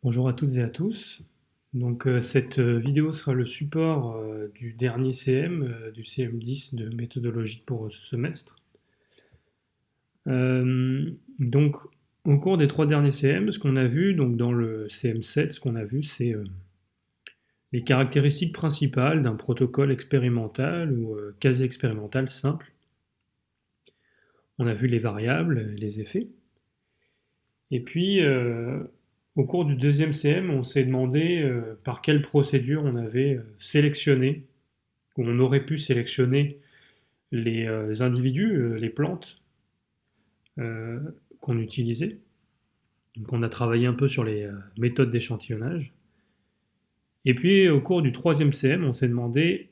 Bonjour à toutes et à tous. Donc cette vidéo sera le support du dernier CM, du CM10 de méthodologie pour ce semestre. Donc au cours des 3 derniers CM, ce qu'on a vu, donc dans le CM7, ce qu'on a vu, c'est les caractéristiques principales d'un protocole expérimental ou quasi expérimental simple. On a vu les variables, les effets. Et puis, au cours du deuxième CM, on s'est demandé par quelle procédure on avait sélectionné, ou on aurait pu sélectionner les individus, les plantes euh, qu'on utilisait. Donc on a travaillé un peu sur les méthodes d'échantillonnage. Et puis, au cours du troisième CM, on s'est demandé,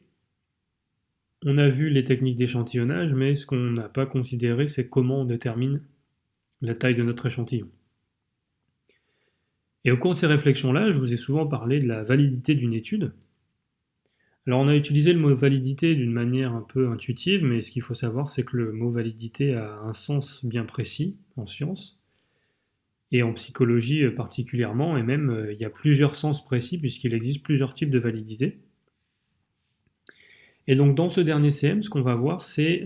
on a vu les techniques d'échantillonnage, mais ce qu'on n'a pas considéré, c'est comment on détermine la taille de notre échantillon. Et au cours de ces réflexions-là, je vous ai souvent parlé de la validité d'une étude. Alors on a utilisé le mot validité d'une manière un peu intuitive, mais ce qu'il faut savoir, c'est que le mot validité a un sens bien précis en sciences, et en psychologie particulièrement, et même il y a plusieurs sens précis puisqu'il existe plusieurs types de validité. Et donc dans ce dernier CM, ce qu'on va voir, c'est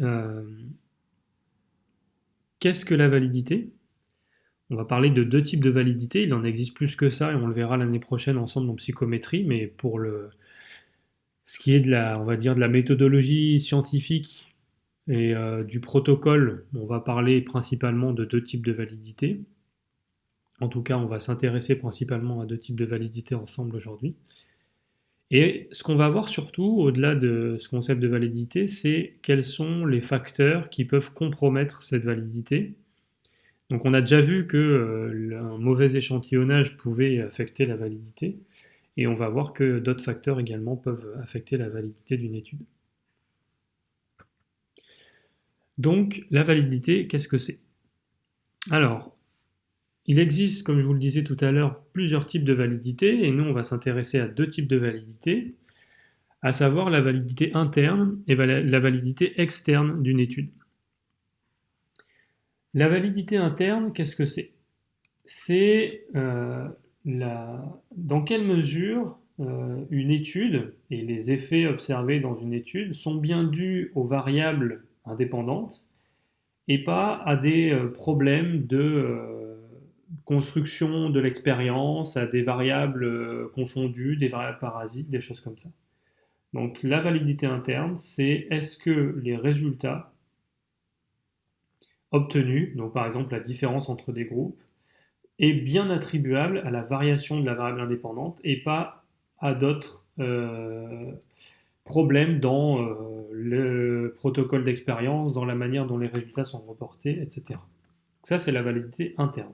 qu'est-ce que la validité. On va parler de 2 types de validité, il en existe plus que ça, et on le verra l'année prochaine ensemble en psychométrie, mais pour ce qui est de la, on va dire, de la méthodologie scientifique et du protocole, on va parler principalement de 2 types de validité. En tout cas, on va s'intéresser principalement à 2 types de validité ensemble aujourd'hui. Et ce qu'on va voir surtout, au-delà de ce concept de validité, c'est quels sont les facteurs qui peuvent compromettre cette validité. Donc on a déjà vu que un mauvais échantillonnage pouvait affecter la validité, et on va voir que d'autres facteurs également peuvent affecter la validité d'une étude. Donc la validité, qu'est-ce que c'est? Alors, il existe, comme je vous le disais tout à l'heure, plusieurs types de validité, et nous on va s'intéresser à 2 types de validité, à savoir la validité interne et la validité externe d'une étude. La validité interne, qu'est-ce que c'est? C'est dans quelle mesure une étude et les effets observés dans une étude sont bien dus aux variables indépendantes et pas à des problèmes de construction de l'expérience, à des variables confondues, des variables parasites, des choses comme ça. Donc la validité interne, c'est est-ce que les résultats obtenus, donc par exemple la différence entre des groupes, est bien attribuable à la variation de la variable indépendante et pas à d'autres problèmes dans le protocole d'expérience, dans la manière dont les résultats sont reportés, etc. Donc ça, c'est la validité interne.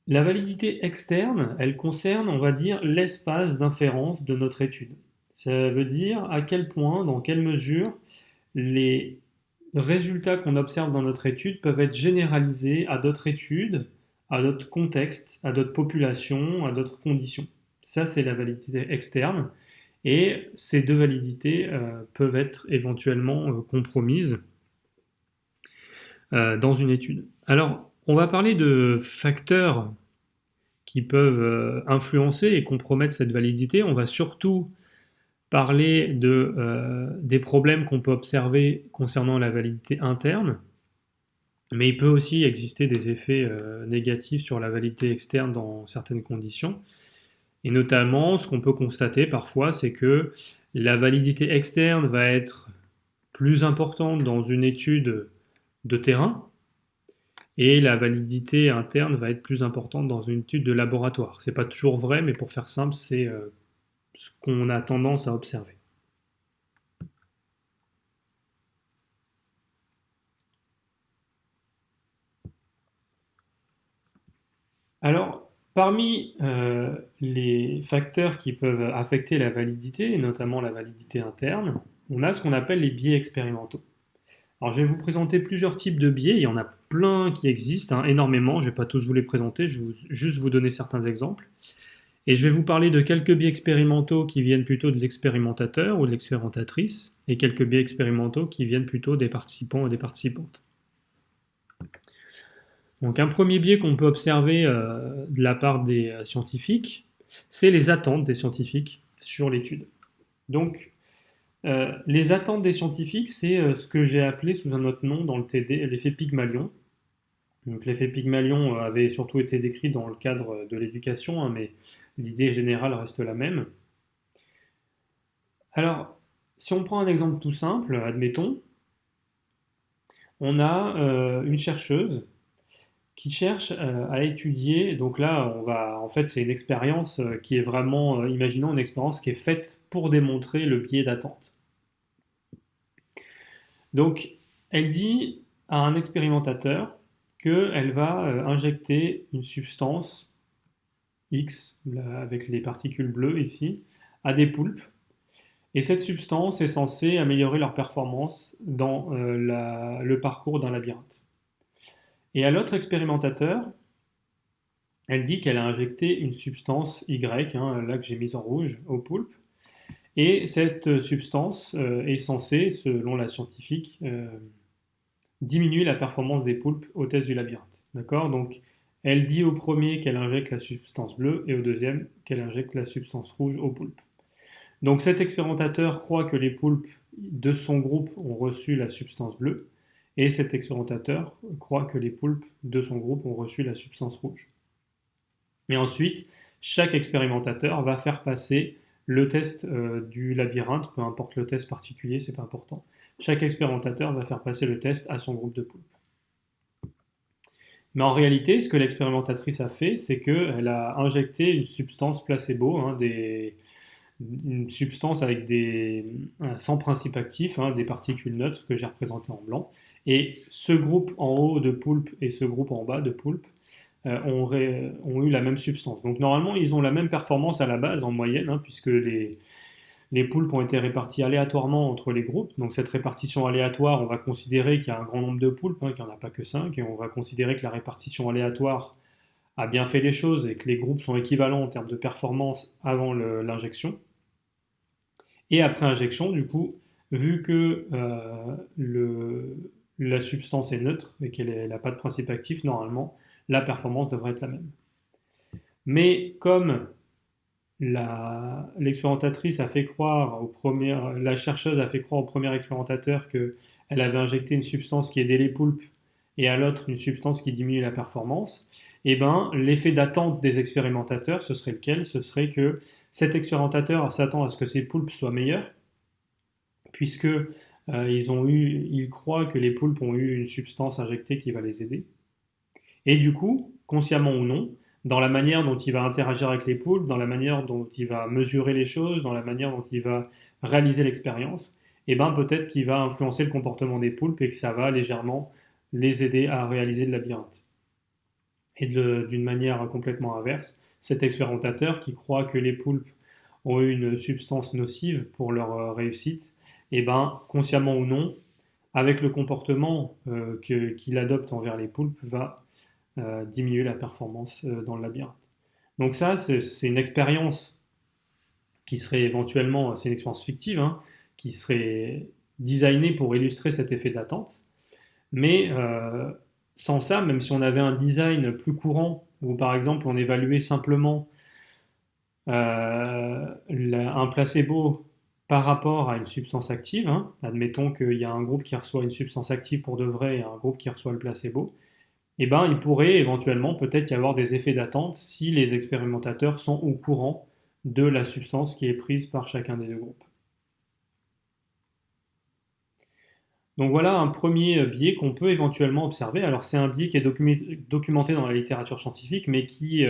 La validité externe, elle concerne, on va dire, l'espace d'inférence de notre étude. Ça veut dire à quel point, dans quelle mesure, les résultats qu'on observe dans notre étude peuvent être généralisés à d'autres études, à d'autres contextes, à d'autres populations, à d'autres conditions. Ça, c'est la validité externe. Et ces 2 validités peuvent être éventuellement compromises dans une étude. Alors, on va parler de facteurs qui peuvent influencer et compromettre cette validité. On va surtout parler des problèmes qu'on peut observer concernant la validité interne, mais il peut aussi exister des effets négatifs sur la validité externe dans certaines conditions. Et notamment, ce qu'on peut constater parfois, c'est que la validité externe va être plus importante dans une étude de terrain, et la validité interne va être plus importante dans une étude de laboratoire. C'est pas toujours vrai, mais pour faire simple, c'est ce qu'on a tendance à observer. Alors, parmi les facteurs qui peuvent affecter la validité, et notamment la validité interne, on a ce qu'on appelle les biais expérimentaux. Alors, je vais vous présenter plusieurs types de biais, il y en a plein qui existent, hein, énormément, je ne vais pas tous vous les présenter, je vais juste vous donner certains exemples. Et je vais vous parler de quelques biais expérimentaux qui viennent plutôt de l'expérimentateur ou de l'expérimentatrice, et quelques biais expérimentaux qui viennent plutôt des participants et des participantes. Donc un premier biais qu'on peut observer de la part des scientifiques, c'est les attentes des scientifiques sur l'étude. Donc les attentes des scientifiques, c'est ce que j'ai appelé sous un autre nom dans le TD, l'effet Pygmalion. Donc l'effet Pygmalion avait surtout été décrit dans le cadre de l'éducation, hein, mais l'idée générale reste la même. Alors, si on prend un exemple tout simple, admettons, on a une chercheuse qui cherche à étudier, donc là, en fait, c'est une expérience qui est vraiment, imaginons une expérience qui est faite pour démontrer le biais d'attente. Donc, elle dit à un expérimentateur qu'elle va injecter une substance X, là, avec les particules bleues ici, à des poulpes. Et cette substance est censée améliorer leur performance dans le parcours d'un labyrinthe. Et à l'autre expérimentateur, elle dit qu'elle a injecté une substance Y, hein, là que j'ai mise en rouge, au poulpe. Et cette substance est censée, selon la scientifique, diminuer la performance des poulpes au test du labyrinthe. D'accord? Donc, elle dit au premier qu'elle injecte la substance bleue et au deuxième qu'elle injecte la substance rouge au poulpe. Donc cet expérimentateur croit que les poulpes de son groupe ont reçu la substance bleue et cet expérimentateur croit que les poulpes de son groupe ont reçu la substance rouge. Et ensuite, chaque expérimentateur va faire passer le test du labyrinthe, peu importe le test particulier, c'est pas important. Chaque expérimentateur va faire passer le test à son groupe de poulpes. Mais en réalité, ce que l'expérimentatrice a fait, c'est qu'elle a injecté une substance placebo, hein, une substance avec sans principe actif, hein, des particules neutres que j'ai représentées en blanc. Et ce groupe en haut de poulpe et ce groupe en bas de poulpe ont eu la même substance. Donc normalement, ils ont la même performance à la base en moyenne, hein, puisque les poulpes ont été répartis aléatoirement entre les groupes. Donc cette répartition aléatoire, on va considérer qu'il y a un grand nombre de poulpes, hein, qu'il n'y en a pas que 5, et on va considérer que la répartition aléatoire a bien fait les choses et que les groupes sont équivalents en termes de performance avant l'injection. Et après injection, du coup, vu que la substance est neutre et qu'elle n'a pas de principe actif, normalement, la performance devrait être la même. Mais comme l'expérimentatrice a fait croire la chercheuse a fait croire au premier expérimentateur qu'elle avait injecté une substance qui aidait les poulpes et à l'autre une substance qui diminue la performance, et ben l'effet d'attente des expérimentateurs, ce serait lequel? Ce serait que cet expérimentateur s'attend à ce que ses poulpes soient meilleurs, puisque il croit que les poulpes ont eu une substance injectée qui va les aider. Et du coup, consciemment ou non, dans la manière dont il va interagir avec les poulpes, dans la manière dont il va mesurer les choses, dans la manière dont il va réaliser l'expérience, et ben peut-être qu'il va influencer le comportement des poulpes et que ça va légèrement les aider à réaliser le labyrinthe. Et d'une manière complètement inverse, cet expérimentateur qui croit que les poulpes ont eu une substance nocive pour leur réussite, et ben consciemment ou non, avec le comportement qu'il adopte envers les poulpes, va diminuer la performance dans le labyrinthe. Donc ça, c'est une expérience qui serait éventuellement, c'est une expérience fictive, hein, qui serait designée pour illustrer cet effet d'attente. Mais sans ça, même si on avait un design plus courant, où par exemple on évaluait simplement un placebo par rapport à une substance active, hein, admettons qu'il y a un groupe qui reçoit une substance active pour de vrai et un groupe qui reçoit le placebo, eh ben, il pourrait éventuellement peut-être y avoir des effets d'attente si les expérimentateurs sont au courant de la substance qui est prise par chacun des deux groupes. Donc voilà un premier biais qu'on peut éventuellement observer. Alors c'est un biais qui est documenté dans la littérature scientifique, mais qui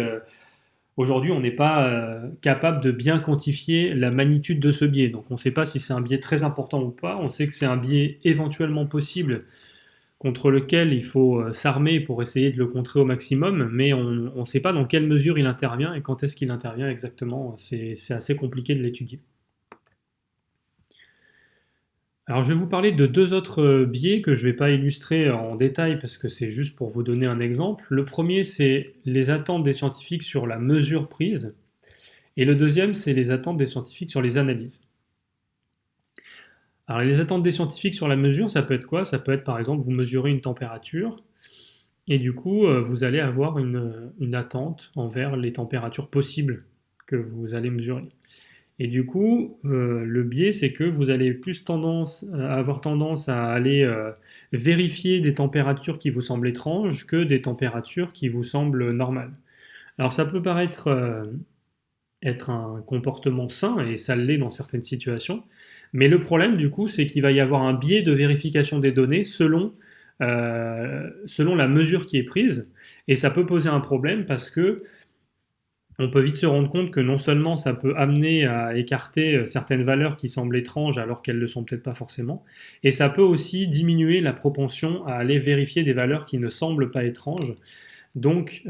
aujourd'hui on n'est pas capable de bien quantifier la magnitude de ce biais. Donc on ne sait pas si c'est un biais très important ou pas. On sait que c'est un biais éventuellement possible contre lequel il faut s'armer pour essayer de le contrer au maximum, mais on ne sait pas dans quelle mesure il intervient et quand est-ce qu'il intervient exactement. C'est assez compliqué de l'étudier. Alors je vais vous parler de deux autres biais que je ne vais pas illustrer en détail parce que c'est juste pour vous donner un exemple. Le premier, c'est les attentes des scientifiques sur la mesure prise, et le deuxième, c'est les attentes des scientifiques sur les analyses. Alors les attentes des scientifiques sur la mesure, ça peut être quoi? Ça peut être par exemple, vous mesurez une température, et du coup, vous allez avoir une attente envers les températures possibles que vous allez mesurer. Et du coup, le biais, c'est que vous allez avoir tendance à aller vérifier des températures qui vous semblent étranges que des températures qui vous semblent normales. Alors ça peut paraître être un comportement sain, et ça l'est dans certaines situations, mais le problème du coup, c'est qu'il va y avoir un biais de vérification des données selon la mesure qui est prise, et ça peut poser un problème parce que on peut vite se rendre compte que non seulement ça peut amener à écarter certaines valeurs qui semblent étranges alors qu'elles ne le sont peut-être pas forcément, et ça peut aussi diminuer la propension à aller vérifier des valeurs qui ne semblent pas étranges. Donc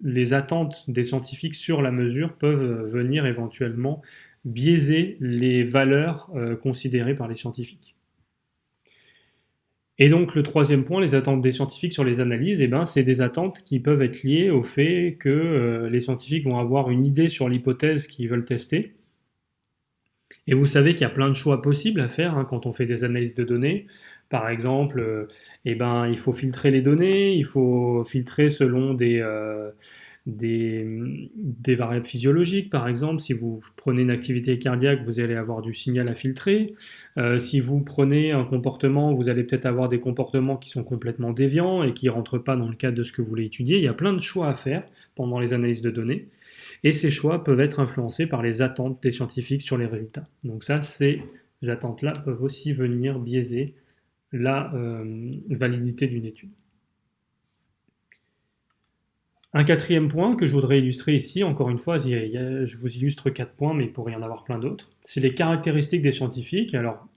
les attentes des scientifiques sur la mesure peuvent venir éventuellement biaiser les valeurs considérées par les scientifiques. Et donc le troisième point, les attentes des scientifiques sur les analyses, eh ben, c'est des attentes qui peuvent être liées au fait que les scientifiques vont avoir une idée sur l'hypothèse qu'ils veulent tester. Et vous savez qu'il y a plein de choix possibles à faire hein, quand on fait des analyses de données. Par exemple, eh ben, il faut filtrer les données, il faut filtrer selon des variables physiologiques. Par exemple, si vous prenez une activité cardiaque, vous allez avoir du signal à filtrer. Si vous prenez un comportement, vous allez peut-être avoir des comportements qui sont complètement déviants et qui ne rentrent pas dans le cadre de ce que vous voulez étudier. Il y a plein de choix à faire pendant les analyses de données. Et ces choix peuvent être influencés par les attentes des scientifiques sur les résultats. Donc ça, ces attentes-là peuvent aussi venir biaiser la validité d'une étude. Un quatrième point que je voudrais illustrer ici, encore une fois, je vous illustre 4 points, mais il pourrait y en avoir plein d'autres, c'est les caractéristiques des scientifiques. Alors,